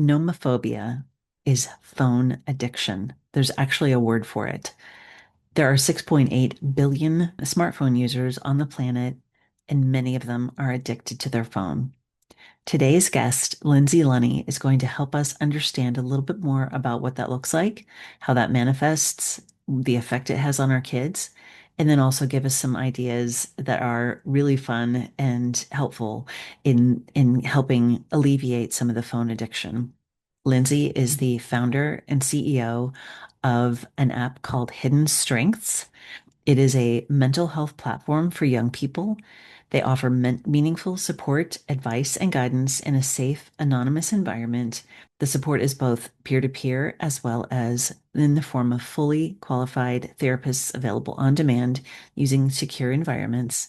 Nomophobia is phone addiction. There's actually a word for it. There are 6.8 billion smartphone users on the planet, and many of them are addicted to their phone. Today's guest, Lindsay Lunny, is going to help us understand a little bit more about what that looks like, how that manifests, the effect it has on our kids, and then also give us some ideas that are really fun and helpful in helping alleviate some of the phone addiction. Lindsay is the founder and CEO of an app called Hidden Strengths. It is a mental health platform for young people. They offer meaningful support, advice, and guidance in a safe, anonymous environment. The support is both peer-to-peer as well as in the form of fully qualified therapists available on demand using secure environments.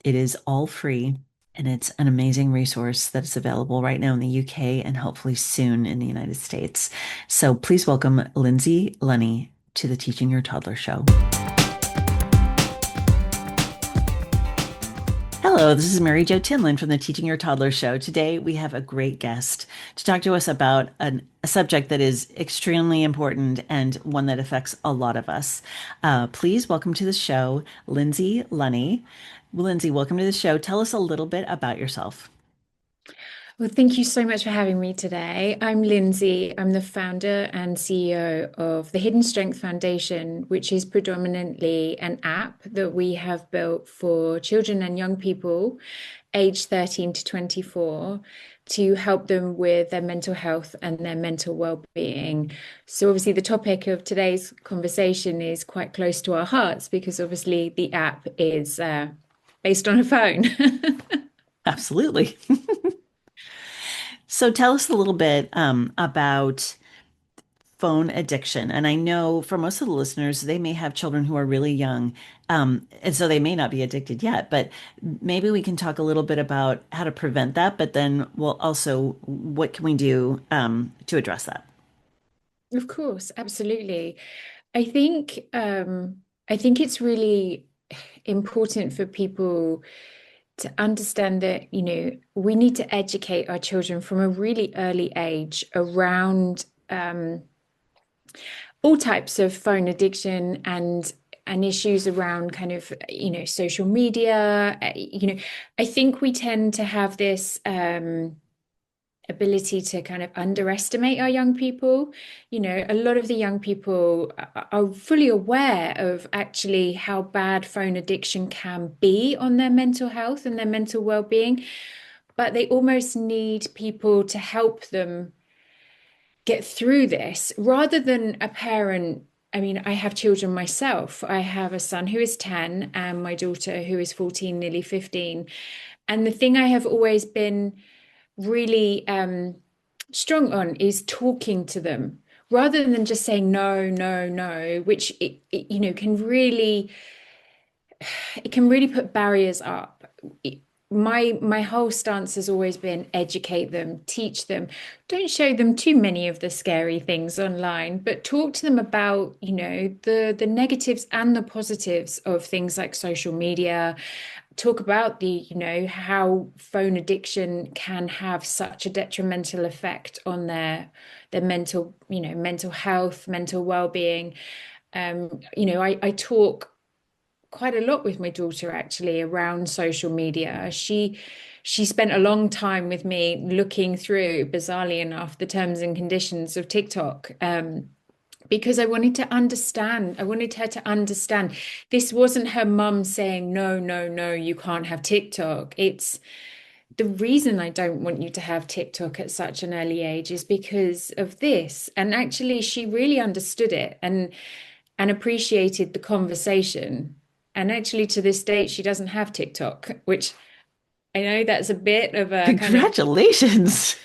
It is all free, and it's an amazing resource that's available right now in the UK and hopefully soon in the United States. So please welcome Linsey Lunny to the Teaching Your Toddler Show. Hello, this is Mary Jo Tinlin from the Teaching Your Toddler Show. Today we have a great guest to talk to us about a subject that is extremely important and one that affects a lot of us. Please welcome to the show, Lindsay Lunny. Lindsay, welcome to the show. Tell us a little bit about yourself. Well, thank you so much for having me today. I'm Lindsay. I'm the founder and CEO of the Hidden Strength Foundation, which is predominantly an app that we have built for children and young people aged 13 to 24 to help them with their mental health and their mental well-being. So obviously the topic of today's conversation is quite close to our hearts because obviously the app is based on a phone. Absolutely. So tell us a little bit about phone addiction. And I know for most of the listeners, they may have children who are really young, and so they may not be addicted yet, but maybe we can talk a little bit about how to prevent that, but then we'll also, what can we do to address that? Of course, absolutely. I think I think it's really important for people to understand that, we need to educate our children from a really early age around all types of phone addiction and issues around kind of, social media. I think we tend to have this ability to kind of underestimate our young people. A lot of the young people are fully aware of actually how bad phone addiction can be on their mental health and their mental well-being, but they almost need people to help them get through this rather than a parent. I mean, I have children myself. I have a son who is 10 and my daughter who is 14, nearly 15. And the thing I have always been really strong on is talking to them rather than just saying no, no, no, which it can really put barriers up. My whole stance has always been educate them, teach them. Don't show them too many of the scary things online, but talk to them about, the negatives and the positives of things like social media. Talk about how phone addiction can have such a detrimental effect on their mental health, mental well-being. I talk quite a lot with my daughter actually around social media. She spent a long time with me looking through, bizarrely enough, the terms and conditions of TikTok. Because I wanted to understand, I wanted her to understand this wasn't her mum saying, no, no, no, you can't have TikTok. It's the reason I don't want you to have TikTok at such an early age is because of this. And actually, she really understood it and appreciated the conversation. And actually, to this date, she doesn't have TikTok, which I know that's a bit of a kind of Congratulations.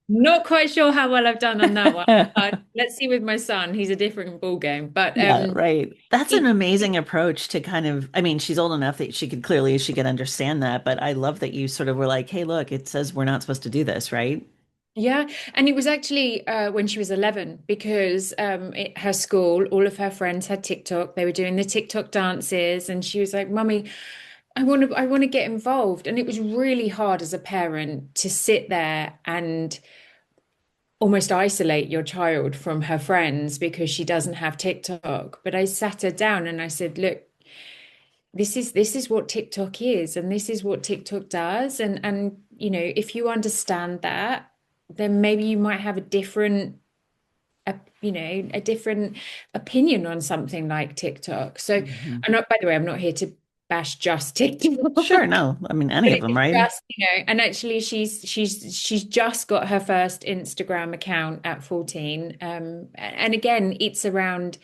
not quite sure how well I've done on that one. Let's see with my son. He's a different ball game. But Yeah, right. That's an it, amazing approach to kind of, I mean, she's old enough that she could understand that, but I love that you sort of were like, hey, look, it says we're not supposed to do this, right? yeah, and it was actually when she was 11 because her school, all of her friends had TikTok. They were doing the TikTok dances, and she was like, "Mummy, I want to get involved." And it was really hard as a parent to sit there and almost isolate your child from her friends because she doesn't have TikTok. But I sat her down and I said, look, this is what TikTok is, and this is what TikTok does. And if you understand that, then maybe you might have a different opinion on something like TikTok. So, Mhm. by the way, I'm not here to bash just Sure, TikTok. no, I mean any But of them, it's right? just, and actually she's just got her first Instagram account at 14. And again, it's around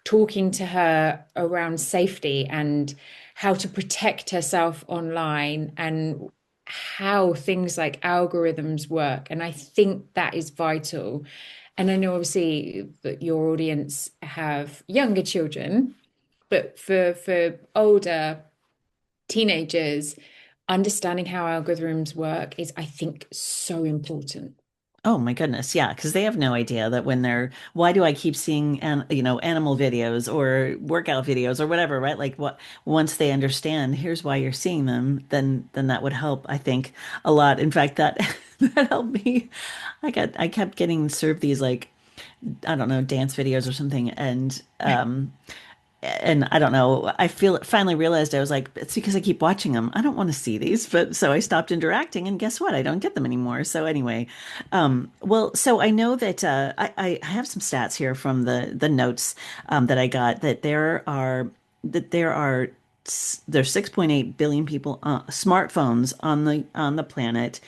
talking to her around safety and how to protect herself online and how things like algorithms work. And I think that is vital. And I know obviously that your audience have younger children, but for older teenagers, understanding how algorithms work is, I think, so important. Oh my goodness, yeah, because they have no idea that when they're, why do I keep seeing animal videos or workout videos or whatever, right? Like what once they understand, here's why you're seeing them, then that would help, I think, a lot. In fact, that that helped me. I kept getting served these like, I don't know, dance videos or something, and I don't know, I feel finally realized I was like, it's because I keep watching them. I don't want to see these, but so I stopped interacting, and guess what? I don't get them anymore. So anyway, well, so I know that I have some stats here from the notes that I got that there's 6.8 billion people smartphones on the planet,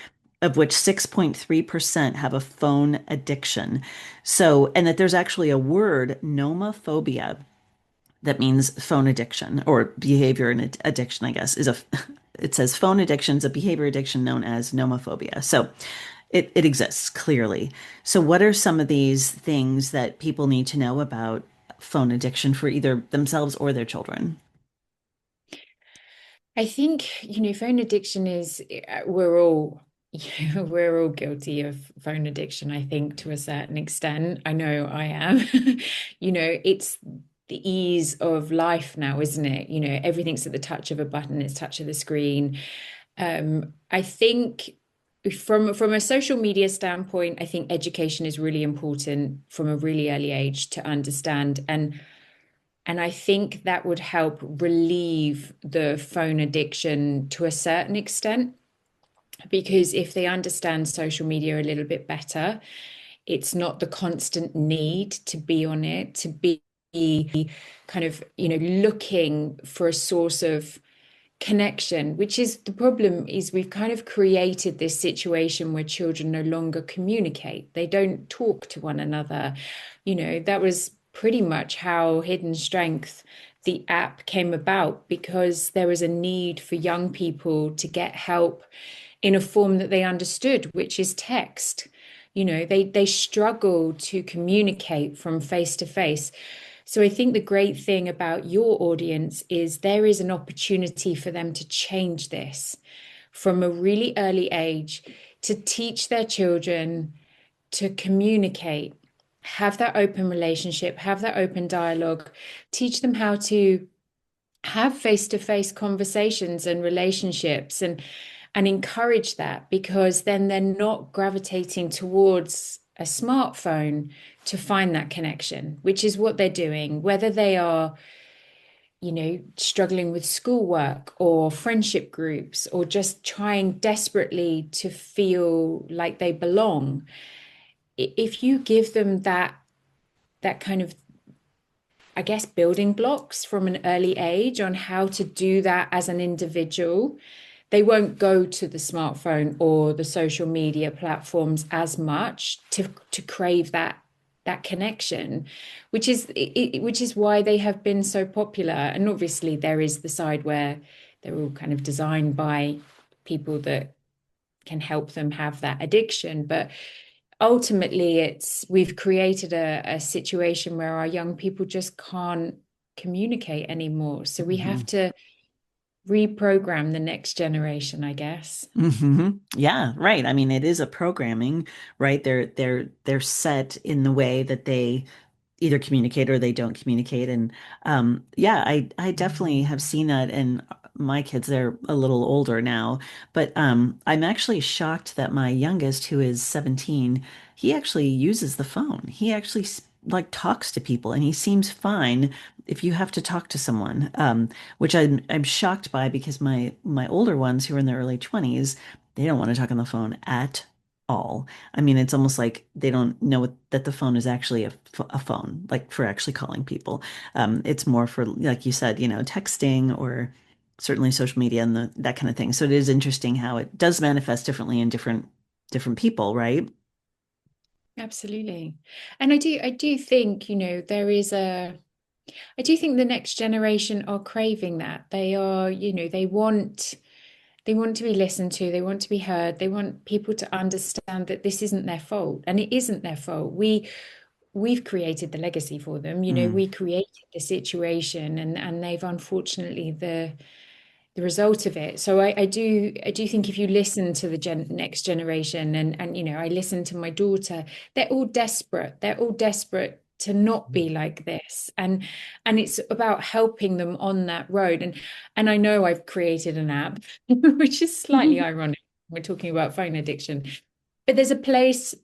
of which 6.3% have a phone addiction. So, and that there's actually a word, nomophobia, that means phone addiction or behavior and addiction, I guess, is a, it says phone addiction is a behavior addiction known as nomophobia. So it exists clearly. So what are some of these things that people need to know about phone addiction for either themselves or their children? I think, phone addiction is, we're all, we're all guilty of phone addiction, I think, to a certain extent. I know I am. It's the ease of life now, isn't it? Everything's at the touch of a button, it's touch of the screen. I think from a social media standpoint, I think education is really important from a really early age to understand. And I think that would help relieve the phone addiction to a certain extent, because if they understand social media a little bit better, it's not the constant need to be on it, to be kind of, looking for a source of connection, which is the problem. Is we've kind of created this situation where children no longer communicate. They don't talk to one another. That was pretty much how Hidden Strength, the app, came about, because there was a need for young people to get help in a form that they understood, which is text. They struggle to communicate from face to face. So I think the great thing about your audience is there is an opportunity for them to change this from a really early age, to teach their children to communicate, have that open relationship, have that open dialogue, teach them how to have face-to-face conversations and relationships, and encourage that, because then they're not gravitating towards a smartphone to find that connection, which is what they're doing, whether they are, struggling with schoolwork or friendship groups, or just trying desperately to feel like they belong. If you give them that kind of, I guess, building blocks from an early age on how to do that as an individual, they won't go to the smartphone or the social media platforms as much to crave that connection, which is why they have been so popular. And obviously there is the side where they're all kind of designed by people that can help them have that addiction. But ultimately, we've created a situation where our young people just can't communicate anymore. So we have Mhm. to reprogram the next generation, I guess. Yeah, right. I mean, it is a programming, right? They're set in the way that they either communicate or they don't communicate. And yeah, I definitely have seen that. And my kids, they're a little older now, but I'm actually shocked that my youngest, who is 17, he actually uses the phone. He actually like talks to people, and he seems fine if you have to talk to someone, which I'm shocked by because my older ones who are in their early 20s, they don't want to talk on the phone at all. I mean, it's almost like they don't know that the phone is actually a phone, like for actually calling people. It's more for, like you said, texting or certainly social media and that kind of thing. So it is interesting how it does manifest differently in different people, right? Absolutely. And I do think, I do think the next generation are craving that. They are, they want to be listened to, they want to be heard, they want people to understand that this isn't their fault, and it isn't their fault. We've created the legacy for them. Mm, We created the situation, and they've unfortunately the result of it. So I do think if you listen to the next generation, and I listen to my daughter, they're all desperate. They're all desperate to not be like this. And it's about helping them on that road. And I know I've created an app, which is slightly ironic. We're talking about phone addiction. But there's a place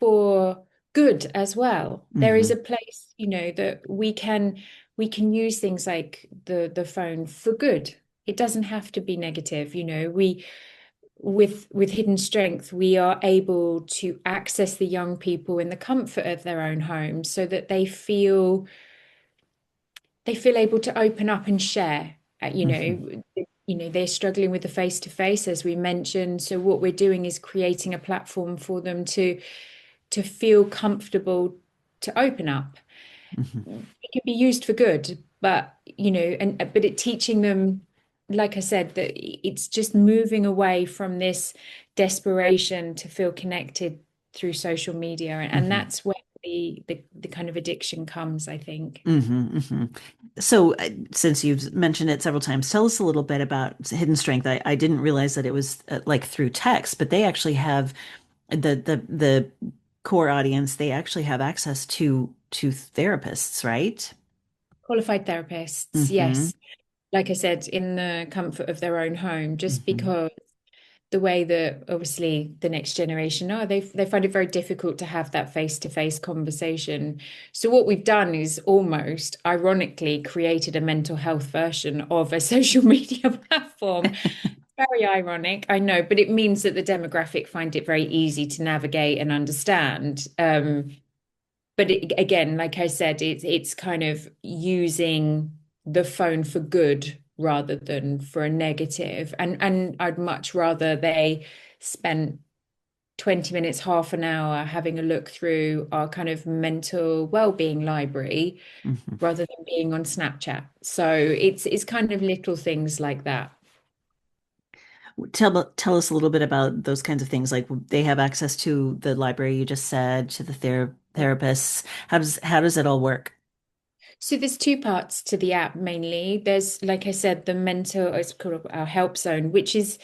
for good as well. There is hmm a place, that we can use things like the phone for good. It doesn't have to be negative. We with hidden strength, we are able to access the young people in the comfort of their own homes so that they feel able to open up and share. hmm They're struggling with the face to face, as we mentioned. So what we're doing is creating a platform for them to feel comfortable to open up. hmm It can be used for good, but but it teaching them, like I said, that it's just moving away from this desperation to feel connected through social media, and hmm that's where the kind of addiction comes, I think. hmm So, since you've mentioned it several times, tell us a little bit about Hidden Strength. I didn't realize that it was like through text, but they actually have the core audience. They actually have access to therapists, right? Qualified therapists, hmm yes. Like I said, in the comfort of their own home, just hmm because the way that obviously the next generation are, they find it very difficult to have that face-to-face conversation. So what we've done is almost ironically created a mental health version of a social media platform. Very ironic, I know, but it means that the demographic find it very easy to navigate and understand. But again, like I said, it's kind of using the phone for good rather than for a negative. And I'd much rather they spent 20 minutes, half an hour having a look through our kind of mental well-being library hmm rather than being on Snapchat. So it's kind of little things like that. Tell us a little bit about those kinds of things. Like they have access to the library you just said, to the therapists. How does it all work? So there's two parts to the app mainly. There's, like I said, the mental, it's called our help zone, which is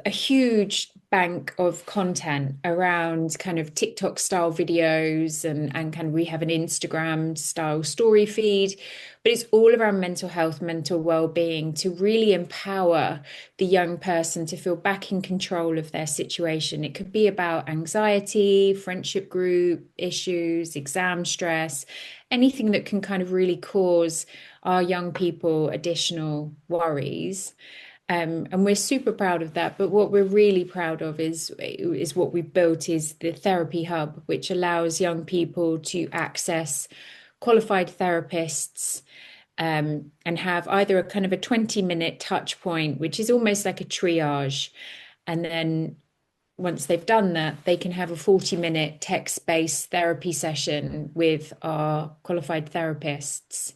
a huge bank of content around kind of TikTok style videos, and kind of we have an Instagram style story feed, but it's all around mental health, mental well-being to really empower the young person to feel back in control of their situation. It could be about anxiety, friendship group issues, exam stress, anything that can kind of really cause our young people additional worries. And we're super proud of that. But what we're really proud of is what we've built is the therapy hub, which allows young people to access qualified therapists, and have either a kind of a 20-minute touch point, which is almost like a triage. And then once they've done that, they can have a 40-minute text-based therapy session with our qualified therapists.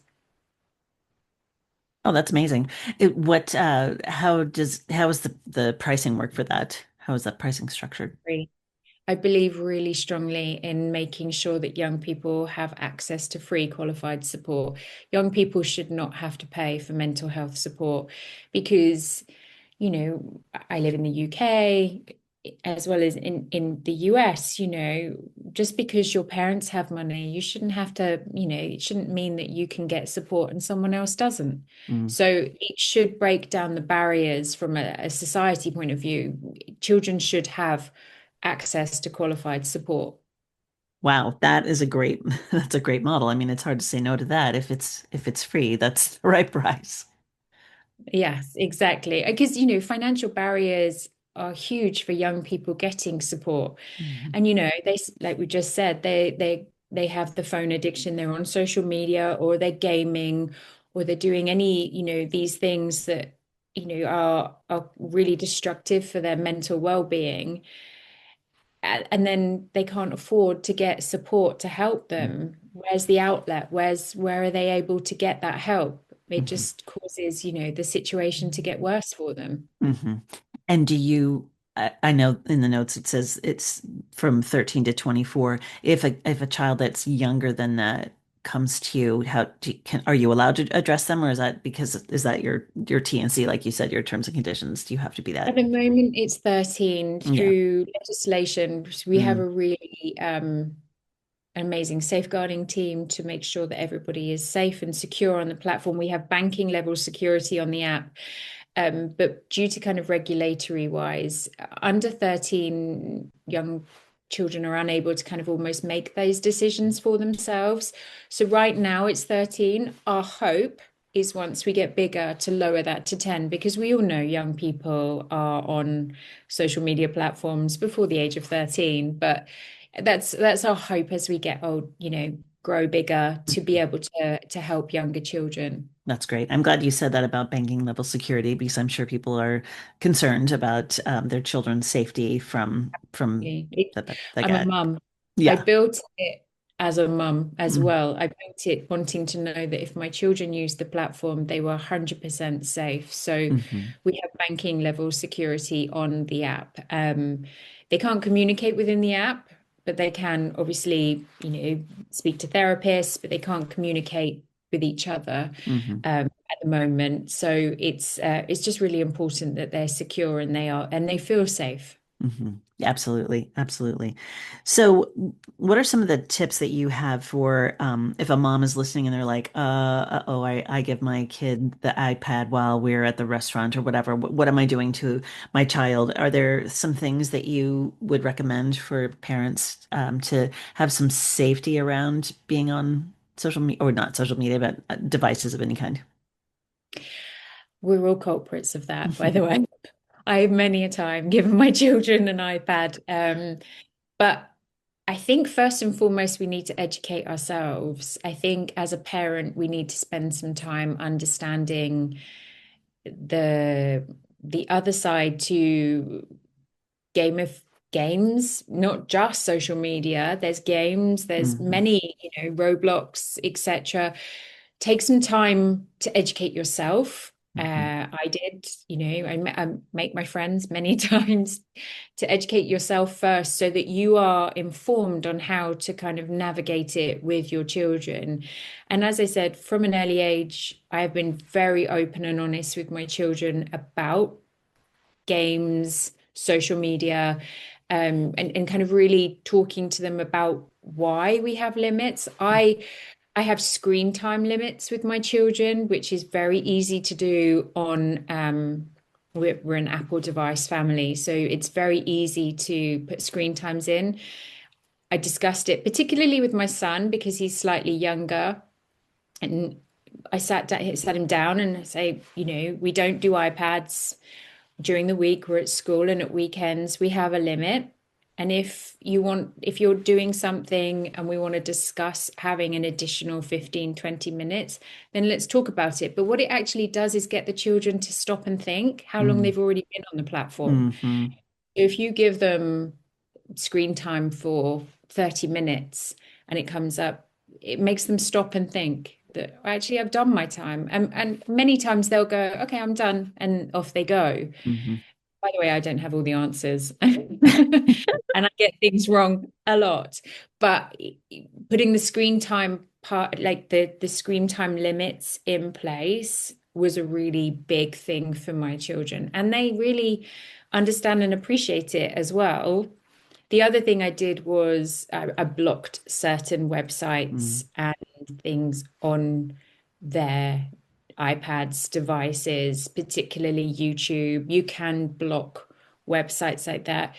Oh, that's amazing. How is the pricing work for that? How is that pricing structured? Free. I believe really strongly in making sure that young people have access to free qualified support. Young people should not have to pay for mental health support because, I live in the UK as well as in the US, just because your parents have money, you shouldn't have to, it shouldn't mean that you can get support and someone else doesn't. Mm. So it should break down the barriers from a society point of view. Children should have access to qualified support. Wow, that is a great that's a great model. I mean, it's hard to say no to that if it's free. That's the right price. Yes, exactly. Because, financial barriers are huge for young people getting support. Mhm. And like we just said, they have the phone addiction, they're on social media or they're gaming or they're doing any, these things that, are really destructive for their mental well-being. And then they can't afford to get support to help them. Where's the outlet? Where are they able to get that help? It Mhm. just causes, the situation to get worse for them. Hmm. And do you, I know in the notes it says it's from 13 to 24. If a child that's younger than that comes to you, are you allowed to address them, or is that because is that your TNC, like you said, your terms and conditions? Do you have to be At that? the moment, it's 13 Yeah. through legislation. We have Mm, a really amazing safeguarding team to make sure that everybody is safe and secure on the platform. We have banking level security on the app. But due to kind of regulatory wise, under 13 young children are unable to kind of almost make those decisions for themselves. So right now it's 13. Our hope is once we get bigger to lower that to 10 because we all know young people are on social media platforms before the age of 13, but that's our hope as we get old, grow bigger to be able to help younger children. that's great. I'm glad you said that about banking level security because I'm sure people are concerned about their children's safety from that I'm a guy. mum. I Yeah. built it as a mum as Mm, well. I built it wanting to know that if my children used the platform, they were 100% safe. So mhm, we have banking level security on the app. They can't communicate within the app, but they can obviously, speak to therapists, but they can't communicate with each other mhm. at the moment. So it's just really important that they're secure and they feel safe. Hmm. Absolutely, absolutely. So, what are some of the tips that you have for if a mom is listening and they're like, uh-oh, I give my kid the iPad while we're at the restaurant or whatever. What am I doing to my child? Are there some things that you would recommend for parents to have some safety around being on social media or not social media, but devices of any kind? We're all culprits of that, by the way. I've many a time given my children an iPad. But I think first and foremost, we need to educate ourselves. I think as a parent, we need to spend some time understanding the the other side to game of games, not just social media. There's games, there's Hmm. many, Roblox, etc. Take some time to educate yourself. Hmm. I did, I make my friends many times to educate yourself first so that you are informed on how to kind of navigate it with your children. And as I said, from an early age, I have been very open and honest with my children about games, social media, and kind of really talking to them about why we have limits. I have screen time limits with my children, which is very easy to do on we're an Apple device family, so it's very easy to put screen times in. I discussed it particularly with my son because he's slightly younger, and I sat him down and I say, we don't do iPads during the week. We're at school, and at weekends we have a limit. And if you're doing something and we want to discuss having an additional 15, 20 minutes, then let's talk about it. But what it actually does is get the children to stop and think how long they've already been on the platform. Hmm. If you give them screen time for 30 minutes and it comes up, it makes them stop and think that actually I've done my time. And many times they'll go, okay, I'm done. And off they go. Hmm. By the way, I don't have all the answers and I get things wrong a lot. But putting the screen time part, like the screen time limits in place was a really big thing for my children. And they really understand and appreciate it as well. the other thing I did was I blocked certain Mm, websites and things on their iPads, devices, particularly YouTube. You can block websites like that.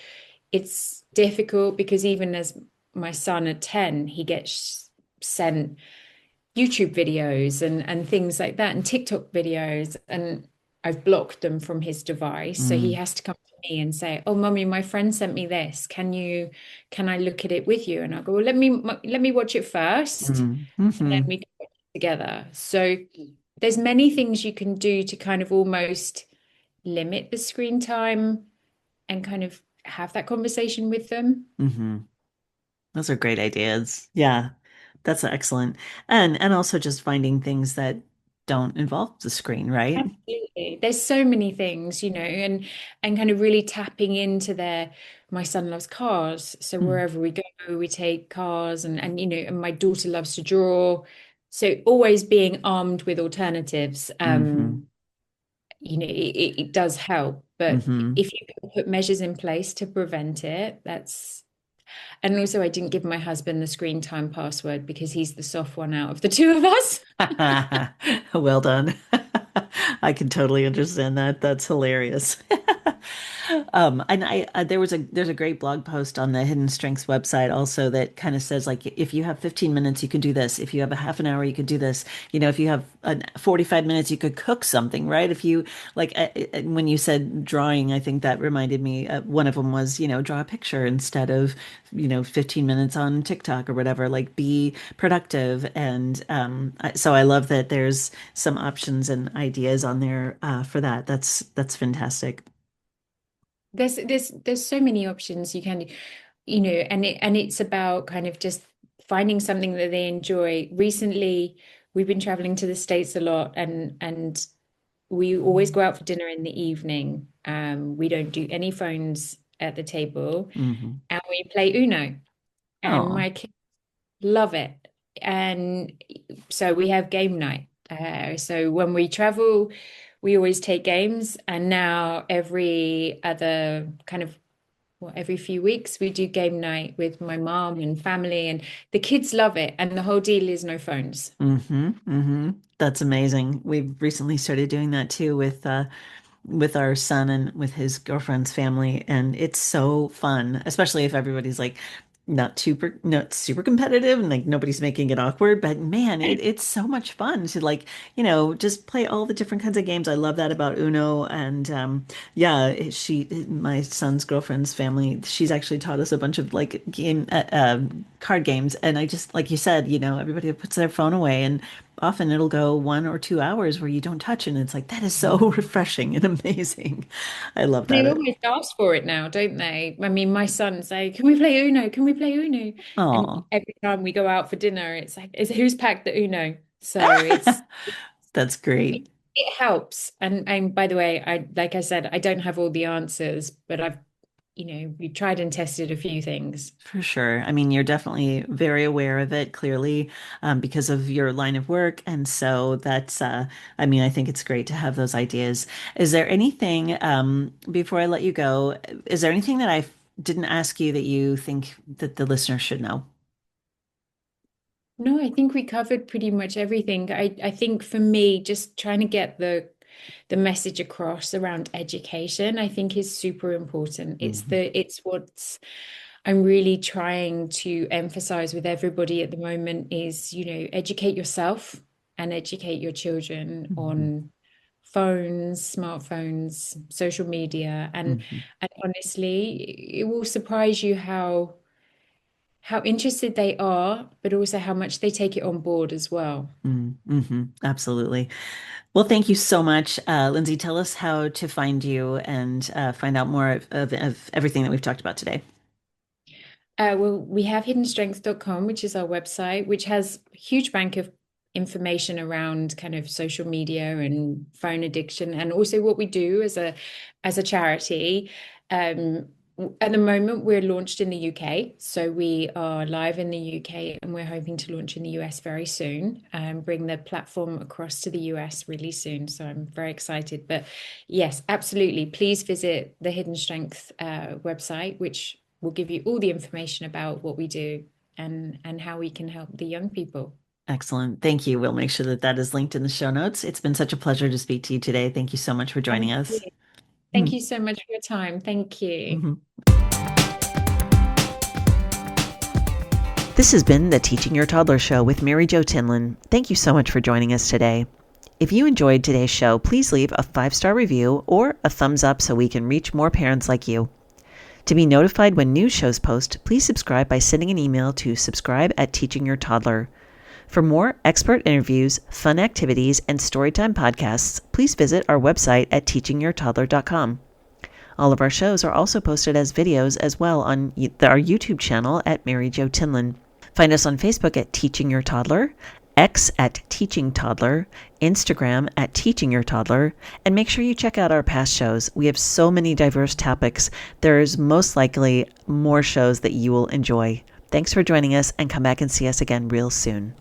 It's difficult because even as my son at 10, he gets sent YouTube videos and things like that and TikTok videos, and I've blocked them from his device. So he mm, has to come to me and say, "Oh, mommy, my friend sent me this. Can I look at it with you?" And I go, "Well, let me watch it first, mm, and then mhm, we can watch it together." So there's many things you can do to kind of almost limit the screen time and kind of have that conversation with them. mhm. Those are great ideas. Yeah, that's excellent. And also just finding things that don't involve the screen, right? Absolutely. There's so many things, and kind of really tapping into my son loves cars. So Mm, wherever we go, we take cars and my daughter loves to draw. So always being armed with alternatives, hmm it does help. But hmm if you can put measures in place to prevent it, and also I didn't give my husband the screen time password because he's the soft one out of the two of us. Well done. I can totally understand that. That's hilarious. And there's a great blog post on the Hidden Strengths website also that kind of says like if you have 15 minutes, you can do this. If you have a half an hour, you could do this. If you have 45 minutes, you could cook something, right? If you when you said drawing, I think that reminded me. One of them was draw a picture instead of 15 minutes on TikTok or whatever. Like be productive, and so I love that there's some options and ideas on there for that. That's fantastic. There's so many options you can do, and it's about kind of just finding something that they enjoy. Recently, we've been traveling to the States a lot, and we always go out for dinner in the evening. We don't do any phones at the table, Hmm and we play Uno, and Oh. my kids love it. And so we have game night. So when we travel, we always take games, and now every other kind of every few weeks we do game night with my mom and family, and the kids love it. And the whole deal is no phones. That's amazing. We've recently started doing that too with our son and with his girlfriend's family, and it's so fun, especially if everybody's like not super competitive and like nobody's making it awkward. But man, it's so much fun to like just play all the different kinds of games. I love that about Uno, and yeah, my son's girlfriend's family, she's actually taught us a bunch of like card games, and I just like you said, everybody puts their phone away, and often it'll go 1 or 2 hours where you don't touch, and it's like that is so refreshing and amazing. I love They that. always ask for it now, don't they? I mean, my son say, "Can we play Uno? Can we play Uno?" And Oh, every time we go out for dinner, it's like, "Is who's packed the Uno?" So that's great. it helps. And by the way, like I said, I don't have all the answers, but we've tried and tested a few things. For sure. I mean, you're definitely very aware of it, clearly, because of your line of work. And so I mean, I think it's great to have those ideas. Is there anything, before I let you go, is there anything that I didn't ask you that you think that the listener should know? No, I think we covered pretty much everything. I think for me, just trying to get the message across around education, I think is super important. Hmm It's what's I'm really trying to emphasize with everybody at the moment is, educate yourself and educate your children hmm on phones, smartphones, social media, hmm and honestly, it will surprise you how interested they are, but also how much they take it on board as well. Absolutely. Well, thank you so much, Lindsay. Tell us how to find you and find out more of everything that we've talked about today. Well, we have hiddenstrengths.com, which is our website, which has a huge bank of information around kind of social media and phone addiction, and also what we do as a charity. Um, at the moment, we're launched in the UK, so we are live in the UK, and we're hoping to launch in the US very soon, and bring the platform across to the US really soon. So I'm very excited. But yes, absolutely. Please visit the Hidden Strength website, which we'll give you all the information about what we do and how we can help the young people. Excellent. Thank you. We'll make sure that that is linked in the show notes. It's been such a pleasure to speak to you today. Thank you so much for joining Thank you. us. Thank you so much for your time. Thank you. Mhm. This has been the Teaching Your Toddler Show with Mary Jo Tinlin. Thank you so much for joining us today. If you enjoyed today's show, please leave a 5-star review or a thumbs up so we can reach more parents like you. To be notified when new shows post, please subscribe by sending an email to subscribe@teachingyourtoddler. For more expert interviews, fun activities, and storytime podcasts, please visit our website at teachingyourtoddler.com. All of our shows are also posted as videos as well on our YouTube channel at Mary Jo Tinlin. Find us on Facebook at Teaching Your Toddler, X at Teaching Toddler, Instagram at Teaching Your Toddler, and make sure you check out our past shows. We have so many diverse topics. There's most likely more shows that you will enjoy. Thanks for joining us, and come back and see us again real soon.